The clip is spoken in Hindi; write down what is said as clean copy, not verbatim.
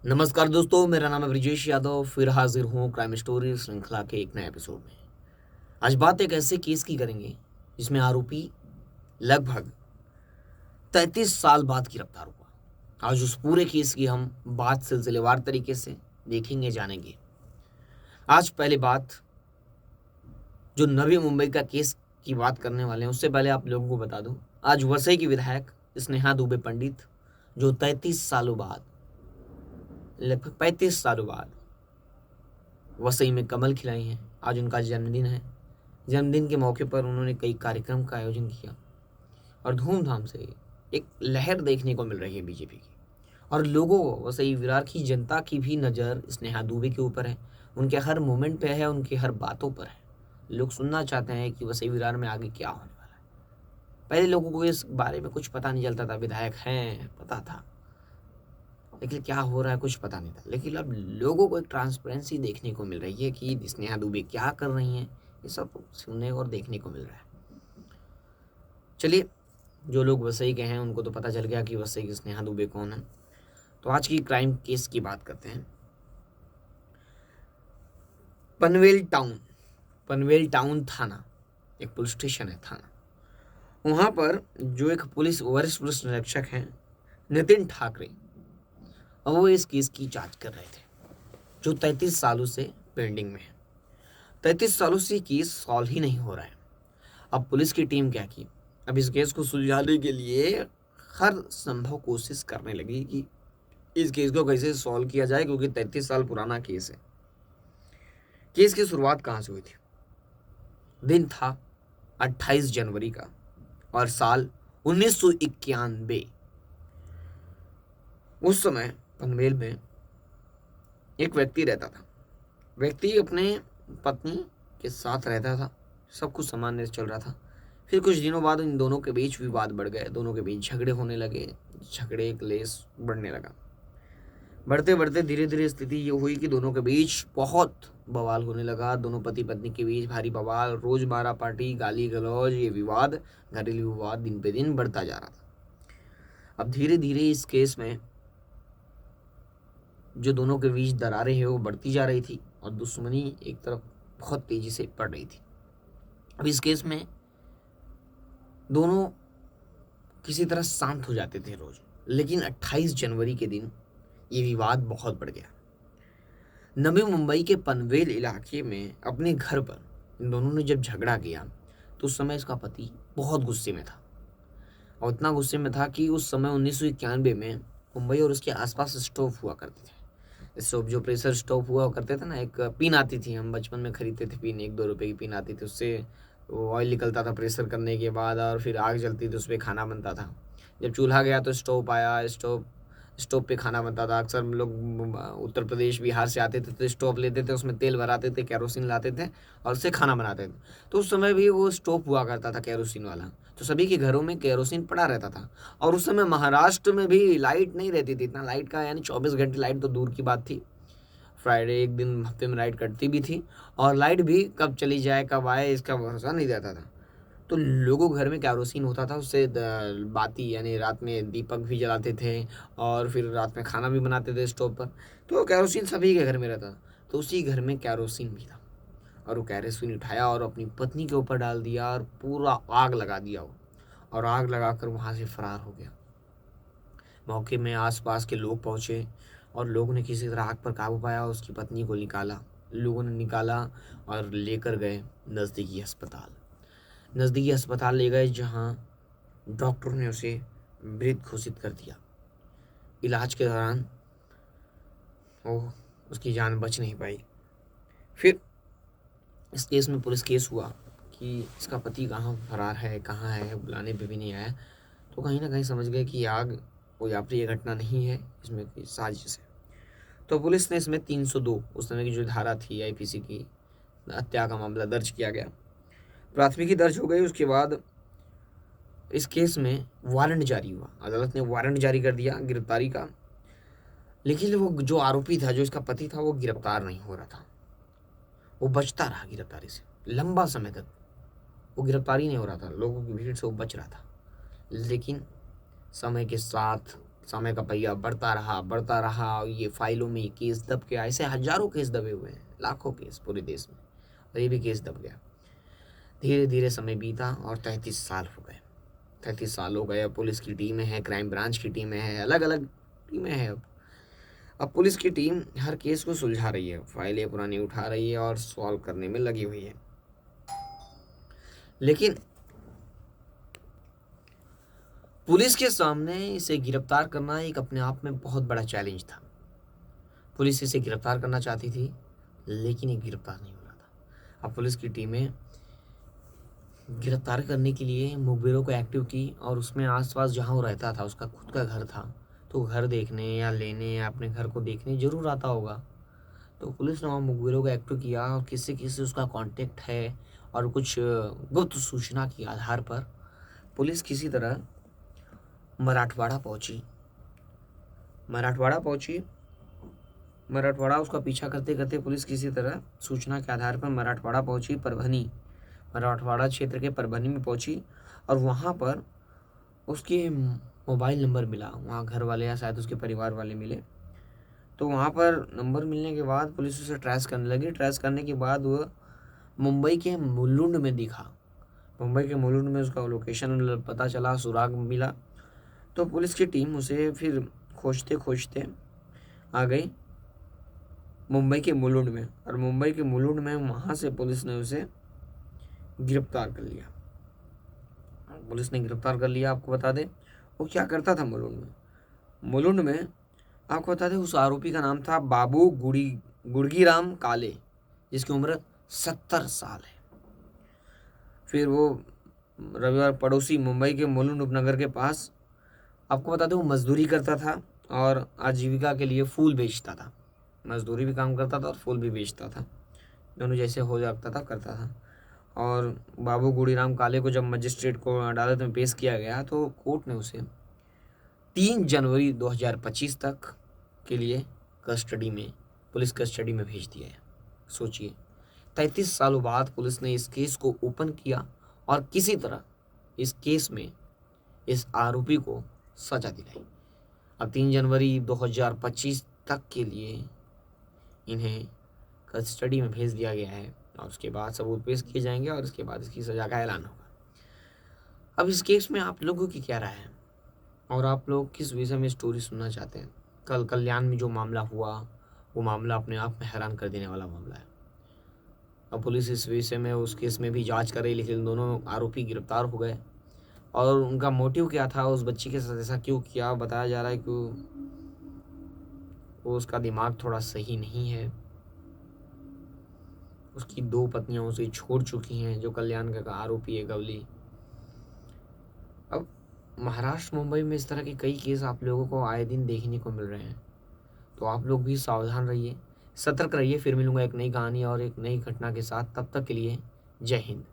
नमस्कार दोस्तों, मेरा नाम है ब्रिजेश यादव। फिर हाजिर हूँ क्राइम स्टोरी श्रृंखला के एक नए एपिसोड में। आज बात एक ऐसे केस की करेंगे जिसमें आरोपी लगभग 33 साल बाद गिरफ्तार हुआ। आज उस पूरे केस की हम बात सिलसिलेवार तरीके से देखेंगे, जानेंगे। आज पहले बात जो नवी मुंबई का केस की बात करने वाले हैं, उससे पहले आप लोगों को बता दूं, आज वसई की विधायक स्नेहा दुबे पंडित, जो 33 सालों बाद, लगभग 35 सालों बाद वसई में कमल खिलाई हैं। आज उनका जन्मदिन है। जन्मदिन के मौके पर उन्होंने कई कार्यक्रम का आयोजन किया और धूमधाम से एक लहर देखने को मिल रही है बीजेपी की। और लोगों को, वसई विरार की जनता की भी नज़र स्नेहा दुबे के ऊपर है। उनके हर मोमेंट पे है, उनकी हर बातों पर है। लोग सुनना चाहते हैं कि वसई विरार में आगे क्या होने वाला है। पहले लोगों को इस बारे में कुछ पता नहीं चलता था। विधायक हैं पता था, लेकिन क्या हो रहा है कुछ पता नहीं था। लेकिन अब लोगों को एक ट्रांसपेरेंसी देखने को मिल रही है कि स्नेहा दुबे क्या कर रही हैं। ये सब सुनने और देखने को मिल रहा है। चलिए, जो लोग वसई के हैं उनको तो पता चल गया कि वसई की स्नेहा दुबे कौन है। तो आज की क्राइम केस की बात करते हैं। पनवेल टाउन थाना, एक पुलिस स्टेशन है, थाना। वहाँ पर जो एक वरिष्ठ पुलिस निरीक्षक हैं, नितिन ठाकरे, और वो इस केस की जांच कर रहे थे जो 33 सालों से पेंडिंग में है। 33 सालों से केस सॉल्व ही नहीं हो रहा है। अब पुलिस की टीम क्या की, अब इस केस को सुलझाने के लिए हर संभव कोशिश करने लगी कि इस केस को कैसे सॉल्व किया जाए, क्योंकि 33 साल पुराना केस है। केस की शुरुआत कहाँ से हुई थी? दिन था 28 जनवरी का और साल 1991। उस समय पनवेल में एक व्यक्ति रहता था। व्यक्ति अपने पत्नी के साथ रहता था, सब कुछ सामान्य से चल रहा था। फिर कुछ दिनों बाद इन दोनों के बीच विवाद बढ़ गए, दोनों के बीच झगड़े होने लगे, झगड़े क्लेश बढ़ने लगा। बढ़ते बढ़ते धीरे धीरे स्थिति ये हुई कि दोनों के बीच बहुत बवाल होने लगा। दोनों पति पत्नी के बीच भारी बवाल, रोज मारा पार्टी, गाली गलौज, ये विवाद, घरेलू विवाद दिन पे दिन बढ़ता जा रहा था। अब धीरे धीरे इस केस में जो दोनों के बीच दरारें हैं वो बढ़ती जा रही थी और दुश्मनी एक तरफ बहुत तेजी से बढ़ रही थी। अब इस केस में दोनों किसी तरह शांत हो जाते थे रोज, लेकिन 28 जनवरी के दिन ये विवाद बहुत बढ़ गया। नवी मुंबई के पनवेल इलाके में अपने घर पर इन दोनों ने जब झगड़ा किया तो उस समय इसका पति बहुत गुस्से में था। और इतना गुस्से में था कि उस समय 1991 में मुंबई और उसके आसपास स्टोव हुआ करते थे। स्टोव जो प्रेशर स्टोव हुआ करते थे ना, एक पिन आती थी, हम बचपन में खरीदते थे पिन, 1-2 रुपए की पिन आती थी। उससे ऑयल निकलता था प्रेशर करने के बाद और फिर आग जलती थी, उस पर खाना बनता था। जब चूल्हा गया तो स्टोव आया, स्टोव पे खाना बनता था। अक्सर लोग उत्तर प्रदेश बिहार से आते थे तो स्टोव लेते थे, उसमें तेल भराते थे, केरोसिन लाते थे और उससे खाना बनाते थे। तो उस समय भी वो स्टोव हुआ करता था केरोसिन वाला, तो सभी के घरों में केरोसिन पड़ा रहता था। और उस समय महाराष्ट्र में भी लाइट नहीं रहती थी इतना, लाइट का यानी 24 घंटे लाइट तो दूर की बात थी। फ्राइडे एक दिन हफ्ते में लाइट कटती भी थी और लाइट भी कब चली जाए कब आए इसका भरोसा नहीं रहता था। तो लोगों के घर में केरोसिन होता था, उससे बाती यानी रात में दीपक भी जलाते थे और फिर रात में खाना भी बनाते थे स्टोव पर। तो केरोसिन सभी के घर में रहता था। तो उसी घर में केरोसिन भी था और वो केरोसिन उठाया और अपनी पत्नी के ऊपर डाल दिया और पूरा आग लगा दिया वो, और आग लगाकर वहाँ से फरार हो गया। मौके में आसपास के लोग पहुँचे और लोगों ने किसी तरह आग पर काबू पाया, उसकी पत्नी को निकाला। लोगों ने निकाला और लेकर गए नज़दीकी अस्पताल ले गए, जहाँ डॉक्टरों ने उसे मृत घोषित कर दिया। इलाज के दौरान वो उसकी जान बच नहीं पाई। फिर इस केस में पुलिस केस हुआ कि इसका पति कहाँ फरार है, कहाँ है, बुलाने पे भी नहीं आया। तो कहीं ना कहीं समझ गए कि आग कोई अप्रिय घटना नहीं है, इसमें कोई साजिश है। तो पुलिस ने इसमें 302 उस समय की जो धारा थी आईपीसी की, हत्या का मामला दर्ज किया गया। प्राथमिकी दर्ज हो गई। उसके बाद इस केस में वारंट जारी हुआ, अदालत ने वारंट जारी कर दिया गिरफ्तारी का। लेकिन वो जो आरोपी था, जो इसका पति था, वो गिरफ्तार नहीं हो रहा था। वो बचता रहा गिरफ्तारी से लंबा समय तक। वो गिरफ्तारी नहीं हो रहा था, लोगों की भीड़ से वो बच रहा था। लेकिन समय के साथ समय का पहिया बढ़ता रहा और ये फाइलों में केस दब गया। ऐसे हजारों केस दबे हुए हैं, लाखों केस पूरे देश में, और ये भी केस दब गया। धीरे धीरे समय बीता और 33 साल हो गए। 33 साल हो गए। अब पुलिस की टीमें हैं, क्राइम ब्रांच की टीमें हैं, अलग अलग टीमें हैं। अब पुलिस की टीम हर केस को सुलझा रही है, फाइलें पुरानी उठा रही है और सॉल्व करने में लगी हुई है। लेकिन पुलिस के सामने इसे गिरफ्तार करना एक अपने आप में बहुत बड़ा चैलेंज था। पुलिस इसे गिरफ्तार करना चाहती थी, लेकिन ये गिरफ्तार नहीं हो रहा था। अब पुलिस की टीमें गिरफ्तार करने के लिए मुखबिरों को एक्टिव की, और उसमें आसपास जहाँ वो रहता था, उसका खुद का घर था, तो घर देखने या लेने या अपने घर को देखने जरूर आता होगा। तो पुलिस ने वहाँ मुखबिरों को एक्टिव किया और किसी किसी उसका कांटेक्ट है, और कुछ गुप्त सूचना के आधार पर पुलिस किसी तरह मराठवाड़ा पहुंची। मराठवाड़ा उसका पीछा करते करते पुलिस किसी तरह सूचना के आधार पर मराठवाड़ा पहुंची। मराठवाड़ा क्षेत्र के परभनी में पहुंची, और वहाँ पर उसके मोबाइल नंबर मिला। वहाँ घर वाले या शायद उसके परिवार वाले मिले। तो वहाँ पर नंबर मिलने के बाद पुलिस उसे ट्रेस करने लगी। ट्रेस करने के बाद वह मुंबई के मुलुंड में दिखा। मुंबई के मुलुंड में उसका लोकेशन पता चला, सुराग मिला। तो पुलिस की टीम उसे फिर खोजते खोजते आ गई मुंबई के मुलुंड में, और मुंबई के मुलुंड में वहाँ से पुलिस ने उसे गिरफ्तार कर लिया। आपको बता दें वो क्या करता था मुलुंड में आपको बता दें, उस आरोपी का नाम था बाबू गुड़गीराम काले, जिसकी उम्र 70 साल है। फिर वो रविवार पड़ोसी मुंबई के मुलुंड उपनगर के पास, आपको बता दें, वो मजदूरी करता था और आजीविका के लिए फूल बेचता था। मजदूरी भी काम करता था और फूल भी बेचता था, दोनों जैसे हो जाता था करता था। और बाबू गुड़ीराम काले को जब मजिस्ट्रेट को अदालत में पेश किया गया, तो कोर्ट ने उसे 3 जनवरी 2025 तक के लिए पुलिस कस्टडी में भेज दिया है। सोचिए, 33 सालों बाद पुलिस ने इस केस को ओपन किया और किसी तरह इस केस में इस आरोपी को सजा दिलाई। अब 3 जनवरी 2025 तक के लिए इन्हें कस्टडी में भेज दिया गया है, और उसके बाद सबूत पेश किए जाएंगे और इसके बाद इसकी सजा का ऐलान होगा। अब इस केस में आप लोगों की क्या राय है, और आप लोग किस विषय में स्टोरी सुनना चाहते हैं? कल कल्याण में जो मामला हुआ, वो मामला अपने आप में हैरान कर देने वाला मामला है। अब पुलिस इस विषय में उस केस में भी जांच कर रही, लेकिन दोनों आरोपी गिरफ्तार हो गए, और उनका मोटिव क्या था, उस बच्ची के साथ ऐसा क्यों किया, बताया जा रहा है कि वो उसका दिमाग थोड़ा सही नहीं है। उसकी 2 पत्नियां उसे छोड़ चुकी हैं, जो कल्याण का आरोपी है गवली। अब महाराष्ट्र मुंबई में इस तरह के कई केस आप लोगों को आए दिन देखने को मिल रहे हैं, तो आप लोग भी सावधान रहिए, सतर्क रहिए। फिर मिलूंगा एक नई कहानी और एक नई घटना के साथ। तब तक के लिए जय हिंद।